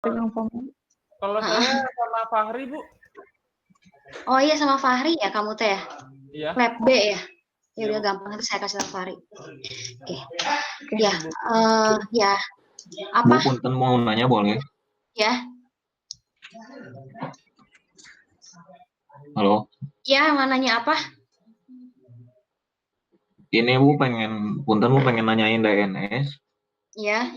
Kalau saya sama Fahri, Bu. Oh iya, sama Fahri ya kamu teh ya? Iya. Lab B ya? Ya Iya, udah Bu. gampang, nanti saya kasih tahu Fahri. Oke. Ya, Bu. ya. Bu, Apa? punten mau nanya boleh? Ya. Halo. Ya, mau nanya apa? Ini Bu punten Bu pengen nanyain DNS. Ya.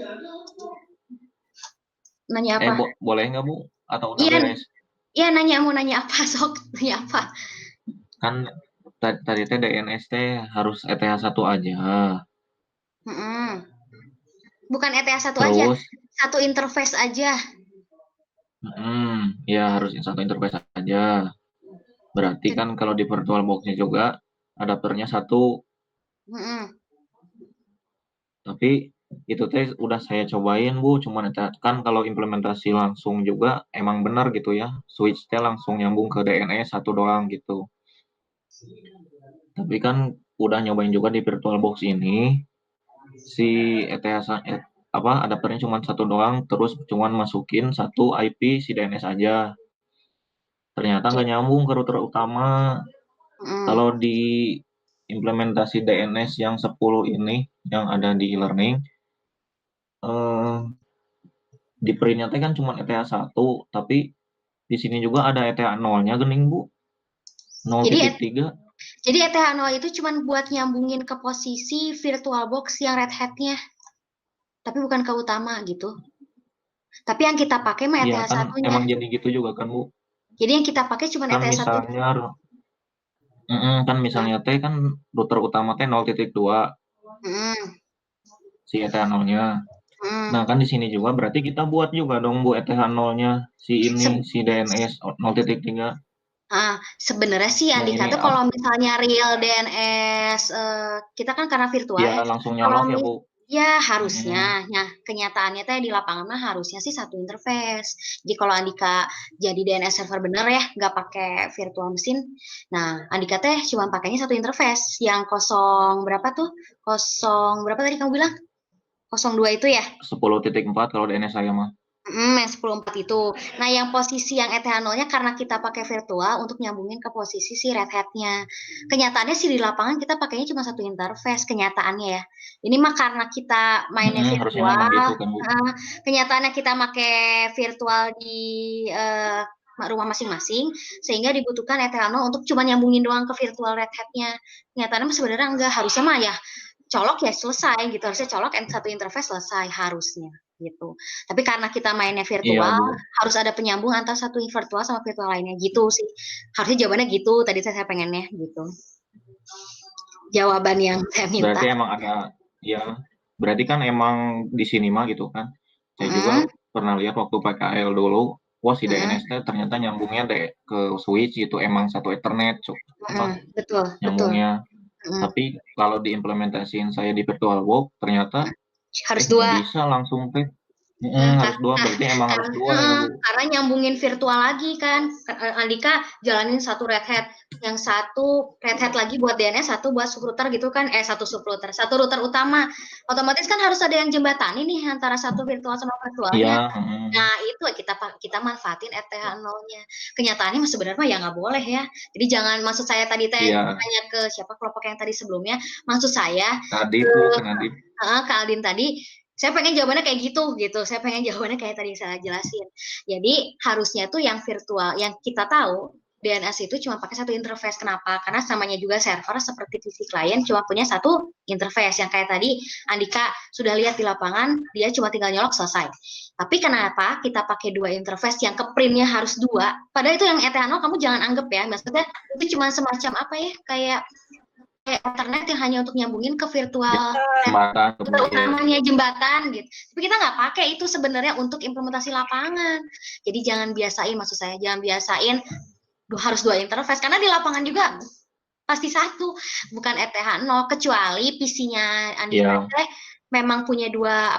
Nanya apa? Boleh nggak Bu? Atau udah Iya, beres? iya mau nanya apa sok? Nanya apa? Kan tadi teh DNS teh harus ETH 1 aja. Bukan ETH 1 aja, Terus, satu interface aja. ya harus satu interface aja. Berarti kan kalau di VirtualBox-nya juga adapternya satu. Tapi itu teh udah saya cobain Bu, cuman kan kalau implementasi langsung juga emang benar gitu ya, switch teh langsung nyambung ke DNS satu doang gitu. Tapi kan udah nyobain juga di VirtualBox ini, si ETH adapternya cuma satu doang, terus cuman masukin satu IP si DNS aja. Ternyata nggak nyambung ke router utama. Kalau di implementasi DNS yang 10 ini yang ada di e-learning, di printnya teh kan cuma ETH 1, tapi di sini juga ada ETH 0-nya gening Bu. 0.3. Jadi ETH 0 itu cuma buat nyambungin ke posisi VirtualBox yang Red Hat-nya. Tapi bukan ke utama gitu. Tapi yang kita pakai mah ETH kan 1-nya. Emang jadi gitu juga kan Bu. Jadi yang kita pakai cuma Kan ETH 1. misalnya teh kan router utama teh 0.2. Si ETH 0-nya. Nah, kan di sini juga berarti kita buat juga dong Bu ETH 0-nya si DNS 0.3. Sebenarnya sih Andika tuh kalau misalnya real DNS kita kan karena virtual ya. Langsung nyolok ya Bu. Ya harusnya, nah kenyataannya teh di lapangan mah harusnya sih satu interface. Jadi kalau Andika jadi DNS server bener ya, nggak pakai virtual mesin. Nah Andika teh cuma pakainya satu interface yang berapa tuh? Berapa tadi kamu bilang? 02 itu ya? 10.4 kalau DNS saya mah. Yang 10.4 itu. Nah, yang posisi yang ETH 0-nya karena kita pakai virtual untuk nyambungin ke posisi si Red Hat-nya. Kenyataannya sih di lapangan kita pakainya cuma satu interface, kenyataannya ya. Ini mah karena kita mainnya virtual, gitu, kan, Bu. kenyataannya kita pakai virtual di rumah masing-masing, sehingga dibutuhkan ETH 0 untuk cuma nyambungin doang ke virtual Red Hat-nya. Kenyataannya mah sebenarnya enggak, harusnya mah ya colok ya selesai gitu, harusnya colok satu interface selesai harusnya gitu. Tapi karena kita mainnya virtual, harus ada penyambung antara satu virtual sama virtual lainnya gitu sih. Harusnya jawabannya gitu. Tadi saya pengennya gitu. Jawaban yang saya minta. Berarti emang ada ya. Berarti kan emang di sini mah gitu kan. Saya juga pernah lihat waktu PKL dulu, wah si DNS ternyata nyambungnya ke switch gitu, emang satu Ethernet betul, nyambungnya. Tapi kalau diimplementasiin saya di VirtualBox ternyata harus nggak bisa langsung teh. Harus dua, berarti emang harus dua ya Bu. Karena nyambungin virtual lagi kan, Andika jalanin satu Red Hat, yang satu Red Hat lagi buat DNS, satu buat subrouter gitu kan, satu router utama, otomatis kan harus ada yang jembatani nih antara satu virtual sama virtualnya. Nah itu kita manfaatin ETH 0-nya. Kenyataannya sebenarnya ya nggak boleh ya. Jadi jangan, maksud saya tadi tanya ke siapa kelompok yang tadi sebelumnya, maksud saya ke Aldin tadi. Saya pengen jawabannya kayak gitu. Saya pengen jawabannya kayak tadi saya jelasin. Jadi harusnya tuh yang virtual, yang kita tahu DNS itu cuma pakai satu interface. Kenapa? Karena samanya juga server seperti PC client cuma punya satu interface. Yang kayak tadi Andika sudah lihat di lapangan, dia cuma tinggal nyolok selesai. Tapi kenapa kita pakai dua interface yang ke printnya harus dua? Padahal itu yang ETH 0 kamu jangan anggap ya. Maksudnya itu cuma semacam apa ya? Kayak internet yang hanya untuk nyambungin ke virtual utamanya jembatan gitu. Tapi kita nggak pakai itu sebenarnya untuk implementasi lapangan. Jadi jangan biasain, maksud saya jangan biasain harus dua interface, karena di lapangan juga pasti satu, bukan ETH 0, kecuali PC-nya Andika memang punya dua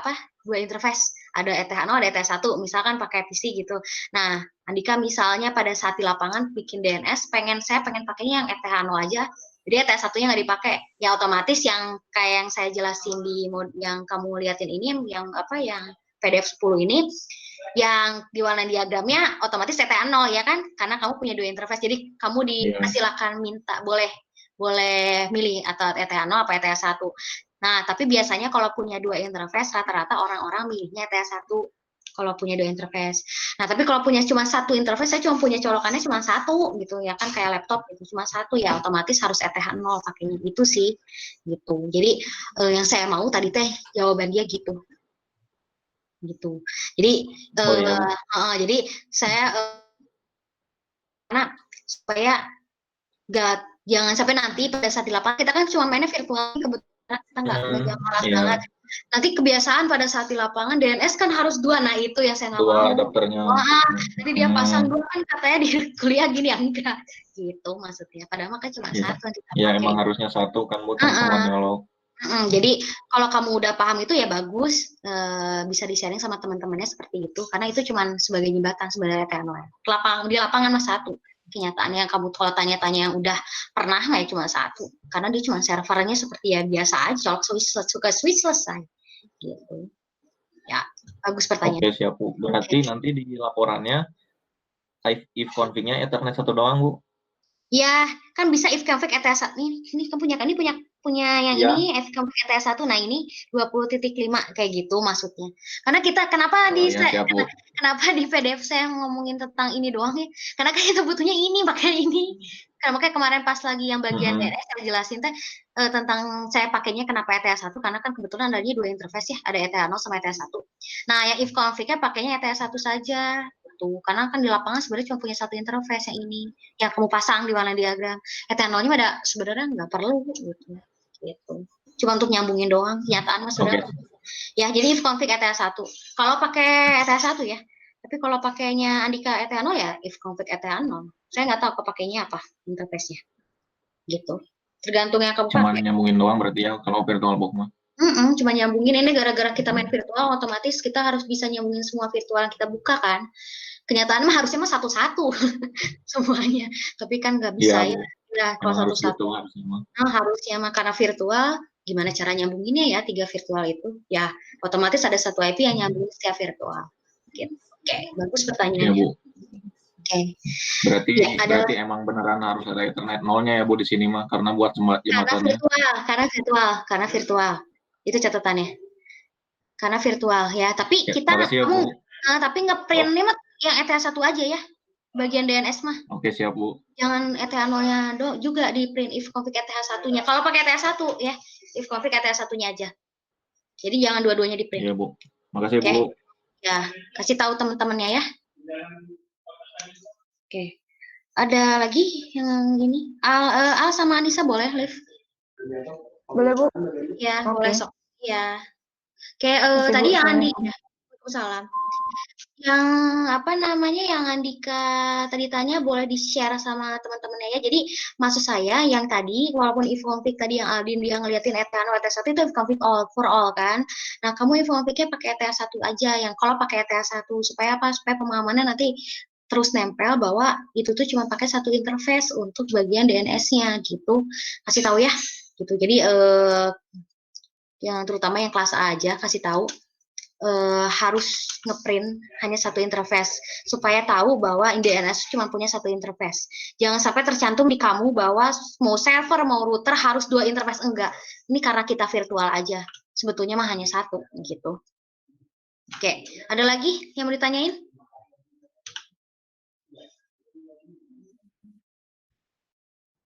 interface, ada ETH 0, ada ETH 1, misalkan pakai PC gitu. Nah, Andika misalnya pada saat di lapangan bikin DNS, saya pengen pakainya yang ETH 0 aja, jadi ETH 1-nya nggak dipakai, ya otomatis yang kayak yang saya jelasin di yang kamu liatin ini, yang PDF 10 ini, yang di warna diagramnya otomatis ETA 0 ya kan, karena kamu punya 2 interface. Jadi kamu dipersilakan minta boleh milih atau ETA 0 apa ETA 1. Nah, tapi biasanya kalau punya 2 interface rata-rata orang-orang milihnya ETA 1 kalau punya 2 interface. Nah, tapi kalau punya cuma 1 interface, saya cuma punya colokannya cuma 1 gitu ya kan, kayak laptop gitu cuma 1 ya otomatis harus ETA 0 pakainya gitu sih. Gitu. Jadi yang saya mau tadi teh jawaban dia gitu. Jadi jadi saya karena supaya jangan sampai nanti pada saat di lapangan kita kan cuma mainnya virtual, kebetulan kita nggak megang alat banget. Nanti kebiasaan pada saat di lapangan DNS kan harus 2, nah itu yang saya nggak mau. adapternya. Jadi dia pasang 2 kan katanya di kuliah gini ya enggak gitu maksudnya. Padahal kan cuma 1 yang kita Ya pakai. emang harusnya 1 kan Bu, sama nyolok. Jadi kalau kamu udah paham itu ya bagus, bisa di-sharing sama teman-temannya seperti itu, karena itu cuma sebagai jembatan sebenarnya TNL. Di lapangan mah 1, kenyataannya yang kamu kalau tanya-tanya yang udah pernah ya cuma 1, karena dia cuma servernya seperti ya biasa aja, suka switch selesai, gitu. Ya, bagus pertanyaan. Oke siap Bu, berarti nanti di laporannya if config-nya Ethernet 1 doang Bu? Ya, kan bisa if config ETA 1 ini kan punya yang ini if config ETA 1, nah ini 20.5 kayak gitu maksudnya. Karena kita kenapa di PDF saya ngomongin tentang ini doang ya? Karena kan kita butuhnya ini pakai ini. Karena makanya kemarin pas lagi yang bagian DNS saya jelasin tentang saya pakainya kenapa ETA 1 karena kan kebetulan adanya 2 interface ya, ada ETA 0 sama ETA 1. Nah, yang if config-nya pakainya ETA 1 saja. Karena kan di lapangan sebenarnya cuma punya 1 interface yang ini yang kamu pasang di warna diagram. ETA 0-nya ada sebenarnya nggak perlu gitu. Cuma untuk nyambungin doang, kenyataan mas sudah. Ya, jadi if config ETA 1. Kalau pakai ETA 1 ya. Tapi kalau pakainya Andika ETA 0 ya if config ETA 0. Saya nggak tahu kepakainya apa interface-nya. Gitu. Tergantung yang kamu pakai. Cuma nyambungin doang berarti ya kalau VirtualBox mah. Cuma nyambungin, ini gara-gara kita main virtual otomatis kita harus bisa nyambungin semua virtual yang kita buka kan. Kenyataan mah harusnya mah satu-satu semuanya, tapi kan nggak bisa ya kalau satu-satu. Harusnya mah karena virtual, gimana cara nyambunginnya ya 3 virtual itu? Ya otomatis ada 1 IP yang nyambungin setiap virtual. Gitu. Oke, bagus pertanyaannya. Berarti emang beneran harus ada Ethernet 0-nya ya Bu di sini mah karena buat jembatannya. Karena virtual. Itu catatannya. Karena virtual ya, tapi tapi ngeprintnya mah yang ETA 1 aja ya, bagian DNS mah. Oke, siap Bu. Jangan ETA 0-nya juga di print if config ETA 1-nya. Kalau pakai ETA 1 ya, if config ETA 1-nya aja. Jadi jangan dua-duanya di print. Iya Bu, makasih Bu. Ya, kasih tahu teman-temannya ya. Oke. Ada lagi yang ini? Al sama Anissa boleh live? Boleh Bu? Ya, boleh sok. Ya. Kayak tadi yang Andi ya. Salam. Yang yang Andika tadi tanya boleh di-share sama teman-temannya ya. Jadi maksud saya yang tadi walaupun if config tadi yang Aldin dia ngeliatin ETA 0 ETA 1 itu if config all for all kan. Nah, kamu if config-nya pakai ETA 1 aja, yang kalau pakai ETA 1 supaya apa? Supaya pemahamannya nanti terus nempel bahwa itu tuh cuma pakai 1 interface untuk bagian DNS-nya gitu. Kasih tahu ya. Gitu. Jadi yang terutama yang kelas A aja kasih tahu harus ngeprint hanya 1 interface supaya tahu bahwa DNS cuma punya 1 interface. Jangan sampai tercantum di kamu bahwa mau server mau router harus 2 interface, enggak. Ini karena kita virtual aja. Sebetulnya mah hanya 1 gitu. Oke, ada lagi yang mau ditanyain?